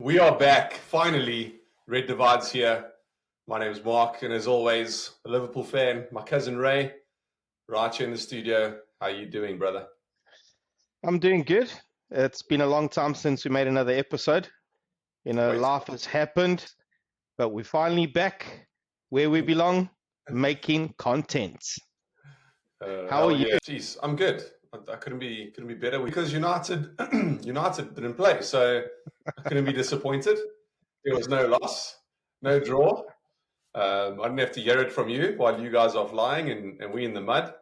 We are back, finally. Red Divide's here. My name is Mark, and as always, a Liverpool fan, my cousin Ray, right here in the studio. How you doing, brother? I'm doing good. It's been a long time since we made another episode. Life has happened, but we're finally back where we belong, making content. How are you? Yeah. Jeez, I'm good. I couldn't be better because United didn't play, so I couldn't be disappointed. There was no loss, no draw. I didn't have to hear it from you while you guys are flying and we in the mud.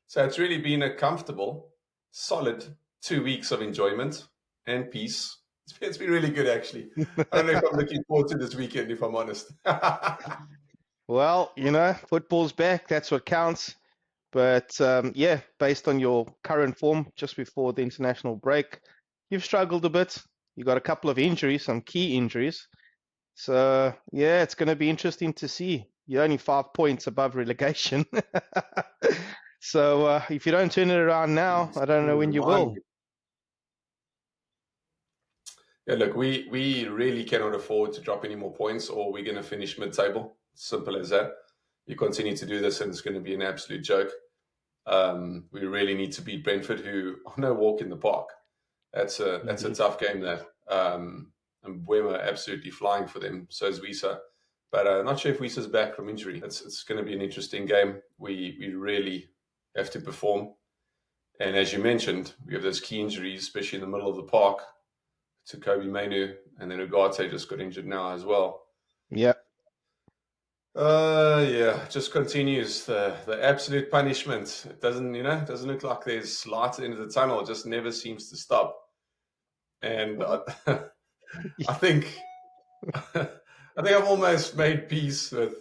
So it's really been a comfortable, solid 2 weeks of enjoyment and peace. It's been really good, actually. I don't know if I'm looking forward to this weekend, if I'm honest. Well, football's back. That's what counts. But based on your current form just before the international break, you've struggled a bit. You got a couple of injuries, some key injuries. So, yeah, it's going to be interesting to see. You're only 5 points above relegation. So if you don't turn it around now, I don't know when you will. Yeah, look, we really cannot afford to drop any more points or we're going to finish mid-table. Simple as that. You continue to do this and it's going to be an absolute joke. We really need to beat Brentford, who are no walk in the park. That's a tough game there. And we're absolutely flying for them. So is Wisa. But not sure if Wisa's back from injury. It's going to be an interesting game. We really have to perform. And as you mentioned, we have those key injuries, especially in the middle of the park, to Kobe Mainu, and then Ugarte just got injured now as well. Yeah. It just continues the absolute punishment. It doesn't look like there's light at the end of the tunnel. It just never seems to stop. And I think I've almost made peace with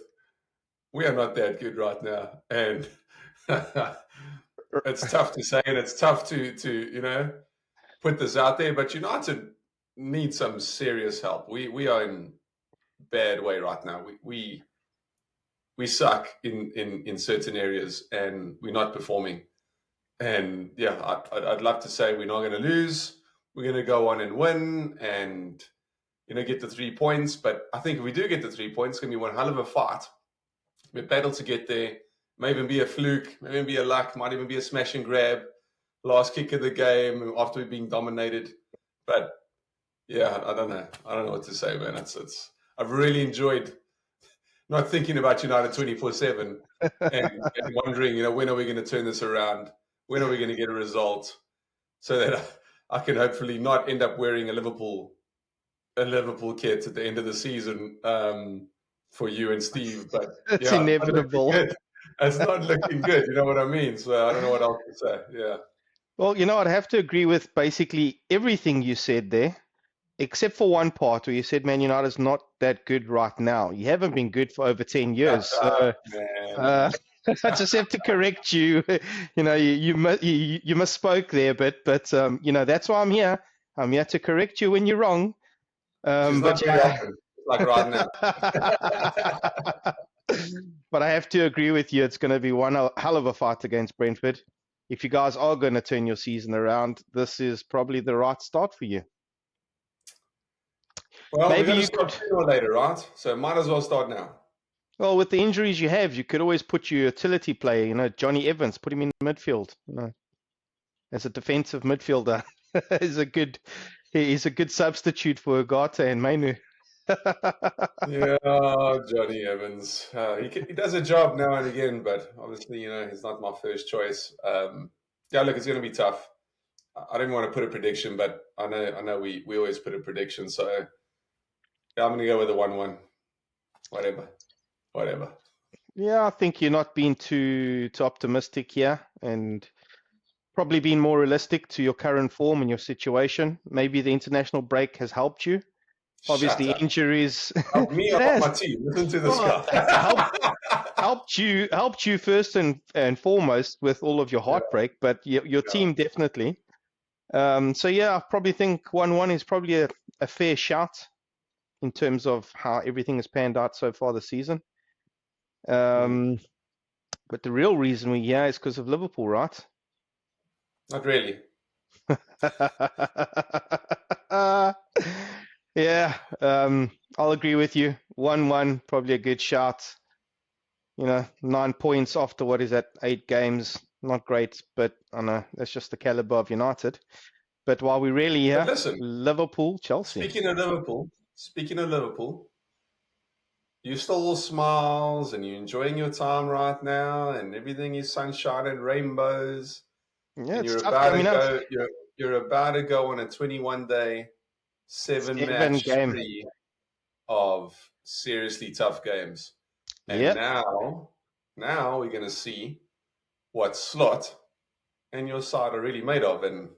we are not that good right now, and it's tough to say, and it's tough to put this out there. But United need some serious help. We are in bad way right now. We suck in certain areas, and we're not performing. And yeah, I'd love to say we're not going to lose. We're going to go on and win, and get the 3 points. But I think if we do get the 3 points, it's going to be one hell of a fight. We battle to get there. May even be a fluke, may even be a luck, might even be a smash and grab, last kick of the game after we're being dominated. But yeah, I don't know what to say, man. I've really enjoyed not thinking about United 24/7 and wondering, when are we going to turn this around? When are we going to get a result so that I can hopefully not end up wearing a Liverpool kit at the end of the season for you and Steve. But it's inevitable. It's not looking good. You know what I mean? So I don't know what else to say. Yeah. Well, I'd have to agree with basically everything you said there, except for one part where you said Man United is not that good right now. You haven't been good for over 10 years. So I just have to correct you. You misspoke there, but that's why I'm here. I'm here to correct you when you're wrong. But yeah, like right now. But I have to agree with you. It's going to be one hell of a fight against Brentford. If you guys are going to turn your season around, this is probably the right start for you. Well, maybe you could sooner or later, right? So might as well start now. Well, with the injuries you have, you could always put your utility player, Johnny Evans, put him in midfield, as a defensive midfielder. He's a good substitute for Ugarte and Mainu. Yeah, Johnny Evans. He does a job now and again, but obviously, he's not my first choice. Look, it's going to be tough. I don't want to put a prediction, but I know we always put a prediction. So yeah, I'm going to go with a 1-1. Whatever. Yeah, I think you're not being too optimistic here, and probably being more realistic to your current form and your situation. Maybe the international break has helped you. Obviously, injuries. Help me or my team. Listen to this guy. helped you first and foremost with all of your heartbreak, but your team definitely. So yeah, I probably think 1-1 is probably a fair shout in terms of how everything has panned out so far this season. But the real reason we're here is because of Liverpool, right? Not really. Yeah, I'll agree with you. 1-1, probably a good shout. 9 points after what is that, 8 games? Not great, but I know that's just the caliber of United. But while we're really But here, listen, Liverpool, Chelsea. speaking of Liverpool, you're still all smiles and you're enjoying your time right now, and everything is sunshine and rainbows. Yeah, And it's tough coming up. you're about to go on a 21-day, 7 7-match game. spree of seriously tough games. And Yep. now we're going to see what Slot and your side are really made of. And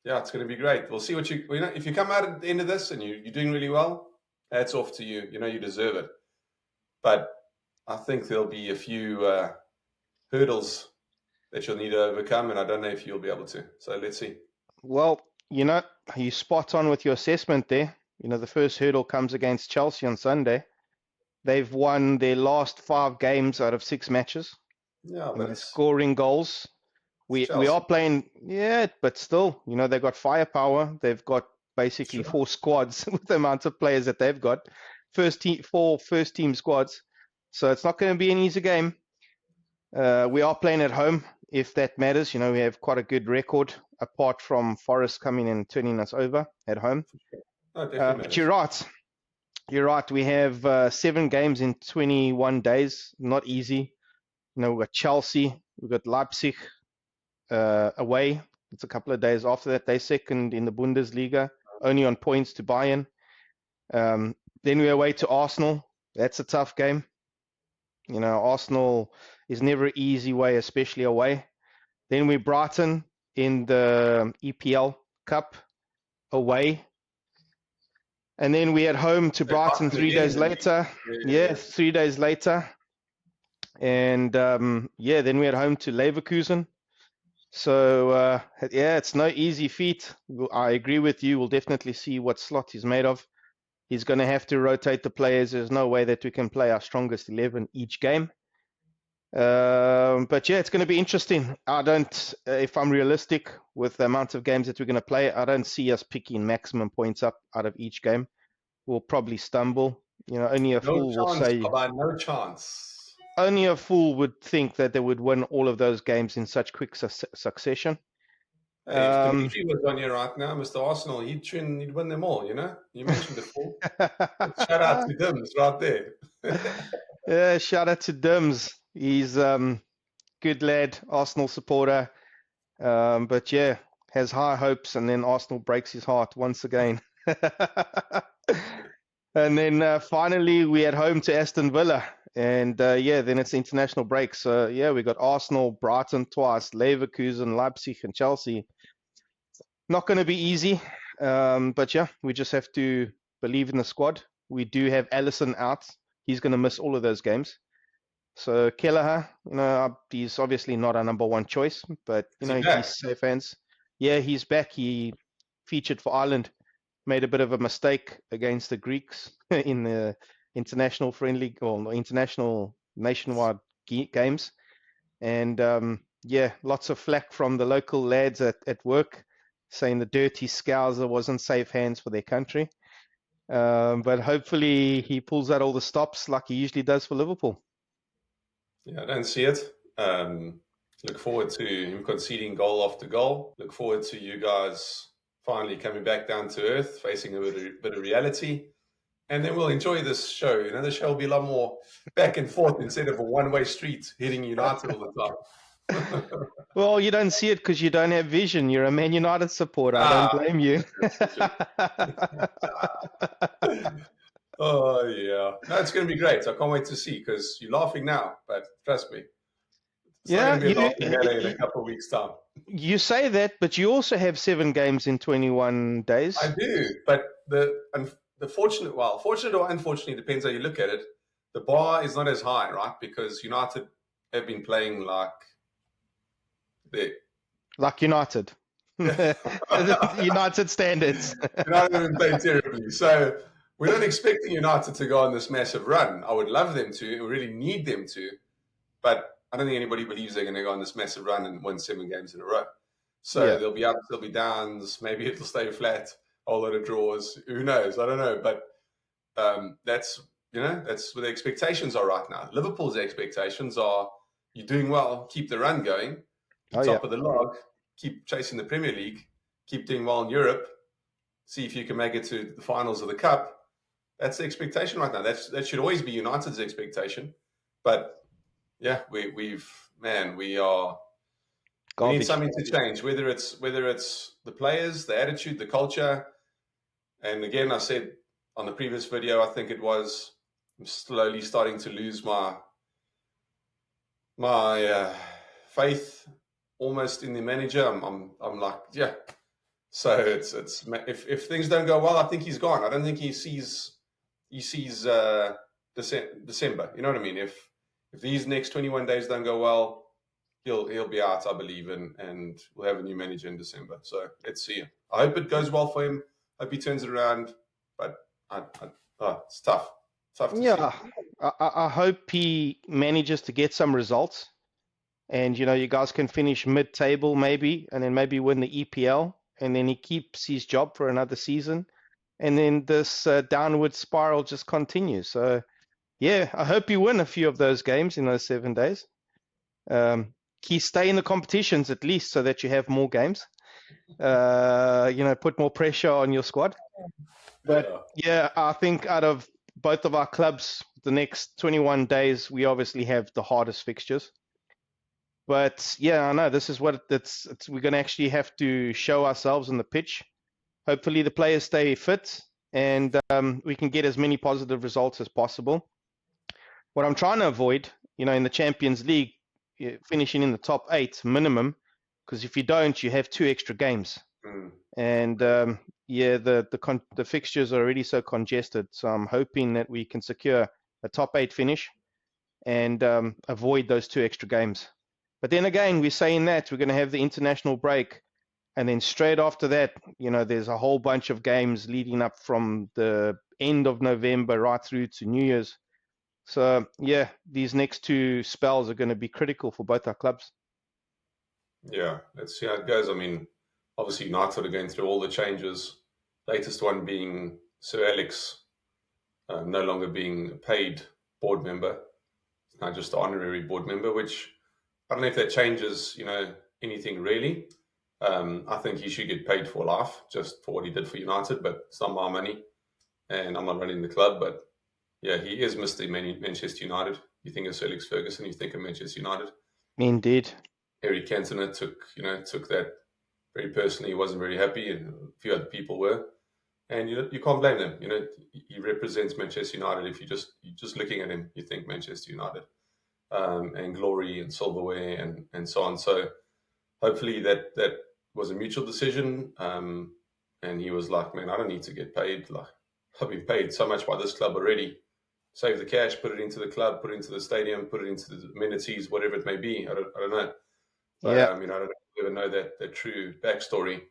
yeah, it's going to be great. We'll see what if you come out at the end of this and you're doing really well, hats off to you. You know, you deserve it. But I think there'll be a few hurdles that you'll need to overcome, and I don't know if you'll be able to. So let's see. Well, you spot on with your assessment there. The first hurdle comes against Chelsea on Sunday. They've won their last 5 games out of 6 matches. Yeah, And but they're it's scoring goals. We Chelsea. are playing, yeah, but still, they've got firepower. They've got basically Sure. 4 squads with the amount of players that they've got. 4 first team squads. So it's not going to be an easy game. We are playing at home, if that matters. We have quite a good record, apart from Forest coming and turning us over at home. No, it definitely But matters. you're right. You're right. We have 7 games in 21 days. Not easy. We've got Chelsea, we've got Leipzig away. It's a couple of days after that. They're second in the Bundesliga, only on points to Bayern. Then we're away to Arsenal. That's a tough game. Arsenal is never an easy way, especially away. Then we Brighton in the EPL Cup away. And then we at home to Brighton 3 days later. Yeah, 3 days later. And then we're at home to Leverkusen. So, it's no easy feat. I agree with you. We'll definitely see what Slot is made of. He's going to have to rotate the players. There's no way that we can play our strongest 11 each game. But yeah, it's going to be interesting. If I'm realistic with the amount of games that we're going to play, I don't see us picking maximum points up out of each game. We'll probably stumble. Only a fool will say. No chance. Only a fool would think that they would win all of those games in such quick succession. Hey, if Dimitri was on here right now, Mr. Arsenal, he'd win them all, You mentioned before. Shout out to Dims right there. Yeah, shout out to Dims. He's good lad, Arsenal supporter. But yeah, has high hopes, and then Arsenal breaks his heart once again. And then finally, we at home to Aston Villa. And then it's international break. So yeah, we got Arsenal, Brighton twice, Leverkusen, Leipzig, and Chelsea. Not going to be easy. But yeah, we just have to believe in the squad. We do have Alisson out. He's going to miss all of those games. So Kelleher, he's obviously not our number 1 choice, but he's safe hands. Yeah, he's back. He featured for Ireland, made a bit of a mistake against the Greeks in the international friendly or international nationwide games, and lots of flack from the local lads at work, saying the dirty Scouser wasn't safe hands for their country. But hopefully he pulls out all the stops like he usually does for Liverpool. Yeah, I don't see it. Look forward to him conceding goal after goal. Look forward to you guys finally coming back down to earth, facing a bit of reality. And then we'll enjoy this show. The show will be a lot more back and forth instead of a one-way street hitting United all the time. Well, you don't see it because you don't have vision. You're a Man United supporter. I don't blame you. Oh, yeah. No, it's going to be great. I can't wait to see, because you're laughing now, but trust me, it's not going to be a laughing matter in a couple of weeks' time. You say that, but you also have 7 games in 21 days. I do, but the fortunate or unfortunately, depends how you look at it, the bar is not as high, right? Because United have been playing like United. United standards. United have been playing terribly. So we're not expecting United to go on this massive run. I would love them to. We really need them to. But I don't think anybody believes they're going to go on this massive run and win 7 games in a row. So there'll be ups, there'll be downs. Maybe it'll stay flat. whole lot of draws. Who knows? I don't know. But that's that's where the expectations are right now. Liverpool's expectations are you're doing well, keep the run going, you're top of the log, keep chasing the Premier League, keep doing well in Europe, see if you can make it to the finals of the Cup. That's the expectation right now. That should always be United's expectation. But yeah, we need something to change. Whether it's the players, the attitude, the culture. And again, I said on the previous video, I think it was, I'm slowly starting to lose my faith almost in the manager. I'm like, yeah. So it's if things don't go well, I think he's gone. I don't think he sees December. You know what I mean? If these next 21 days don't go well, he'll be out, I believe, and we'll have a new manager in December. So let's see. I hope it goes well for him. Hope he turns it around. But it's tough. To see. I hope he manages to get some results, and you guys can finish mid-table maybe, and then maybe win the EPL, and then he keeps his job for another season, and then this downward spiral just continues. So yeah, I hope you win a few of those games in those 7 days. Stay in the competitions at least, so that you have more games. Put more pressure on your squad. But yeah, I think out of both of our clubs, the next 21 days, we obviously have the hardest fixtures. But yeah, I know this is what we're going to actually have to show ourselves on the pitch. Hopefully the players stay fit, and we can get as many positive results as possible. What I'm trying to avoid, in the Champions League, finishing in the top 8 minimum, because if you don't, you have 2 extra games. And the fixtures are already so congested. So I'm hoping that we can secure a top 8 finish and avoid those 2 extra games. But then again, we're saying that we're going to have the international break, and then straight after that, there's a whole bunch of games leading up from the end of November right through to New Year's. So yeah, these next 2 spells are going to be critical for both our clubs. Yeah, let's see how it goes. I mean, obviously United are going through all the changes. Latest one being Sir Alex no longer being a paid board member, now just an honorary board member, which I don't know if that changes, anything really. I think he should get paid for life just for what he did for United, but it's not my money, and I'm not running the club. But yeah, he is Mr. Manchester United. You think of Sir Alex Ferguson, you think of Manchester United. Indeed. Eric Cantona took that very personally. He wasn't very happy, and a few other people were. And you can't blame them. He represents Manchester United. If you're just looking at him, you think Manchester United, and glory and silverware and so on. So hopefully that was a mutual decision. And he was like, man, I don't need to get paid. Like, I've been paid so much by this club already. Save the cash, put it into the club, put it into the stadium, put it into the amenities, whatever it may be. I don't know. But, yeah. I don't even know that true backstory.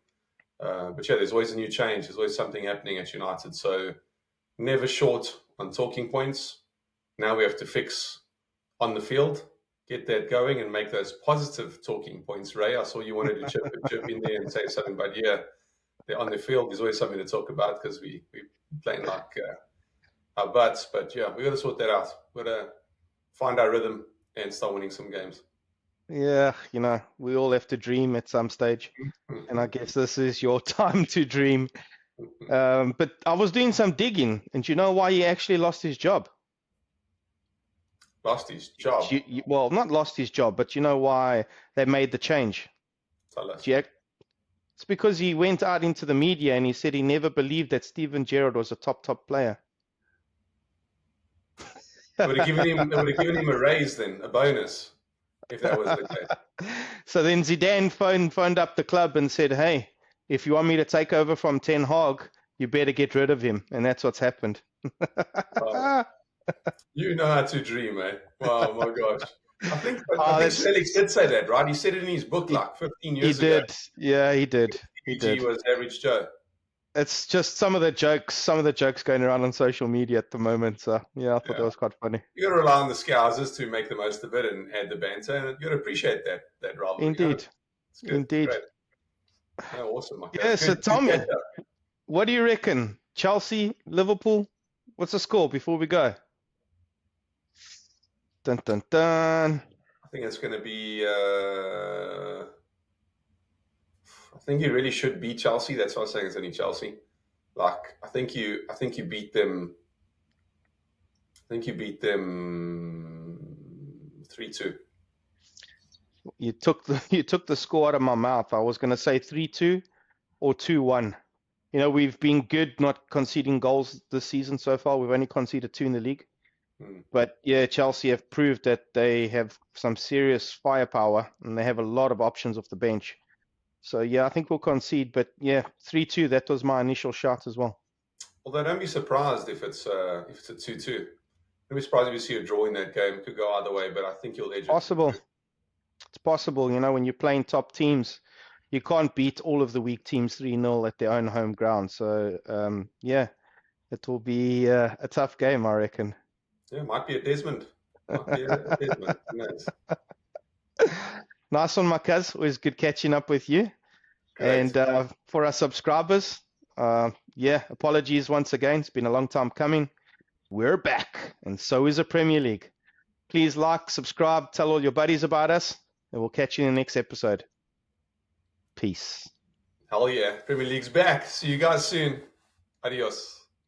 But yeah, there's always a new change. There's always something happening at United. So never short on talking points. Now we have to fix on the field, get that going, and make those positive talking points. Ray, I saw you wanted to chip in there and say something, but yeah, on the field, there's always something to talk about because we're playing like our butts. But yeah, we got to sort that out. We got to find our rhythm and start winning some games. Yeah, we all have to dream at some stage, and I guess this is your time to dream. But I was doing some digging, and you know why he actually lost his job? Lost his job? Well, not lost his job, but you know why they made the change? Tell us. It's because he went out into the media and he said he never believed that Steven Gerrard was a top player. They would have given him a raise then, a bonus, if that was the case. So then Zidane phoned up the club and said, hey, if you want me to take over from Ten Hag, you better get rid of him. And that's what's happened. Wow. You know how to dream, eh? Wow, my gosh. I think Felix did say that, right? He said it in his book like 15 years ago. He did. Yeah, he did. He was average Joe. It's just some of the jokes going around on social media at the moment. So yeah, I thought that was quite funny. You got to rely on the Scousers to make the most of it and add the banter, and you got to appreciate that rivalry. Indeed. Indeed. Oh, awesome. Yeah. So tell me, What do you reckon? Chelsea, Liverpool? What's the score before we go? Dun, dun, dun. I think it's going to be. I think you really should beat Chelsea. That's why I'm saying it's only Chelsea. Like I think you beat them. I think you beat them 3-2. You took the score out of my mouth. I was going to say 3-2 or 2-1. You know, we've been good not conceding goals this season so far. We've only conceded 2 in the league. But yeah, Chelsea have proved that they have some serious firepower and they have a lot of options off the bench. So yeah, I think we'll concede. But yeah, 3-2. That was my initial shot as well. Although don't be surprised if it's a 2-2. Don't be surprised if you see a draw in that game. It could go either way, but I think you'll edge it. Possible. It's possible. You know, when you're playing top teams, you can't beat all of the weak teams 3-0 at their own home ground. So yeah, it will be a tough game, I reckon. Yeah, might be a Desmond. Might be a Desmond. Nice. Nice one, my cuz. Always good catching up with you. Great. And for our subscribers, yeah, apologies once again. It's been a long time coming. We're back, and so is the Premier League. Please like, subscribe, tell all your buddies about us, and we'll catch you in the next episode. Peace. Hell yeah. Premier League's back. See you guys soon. Adios.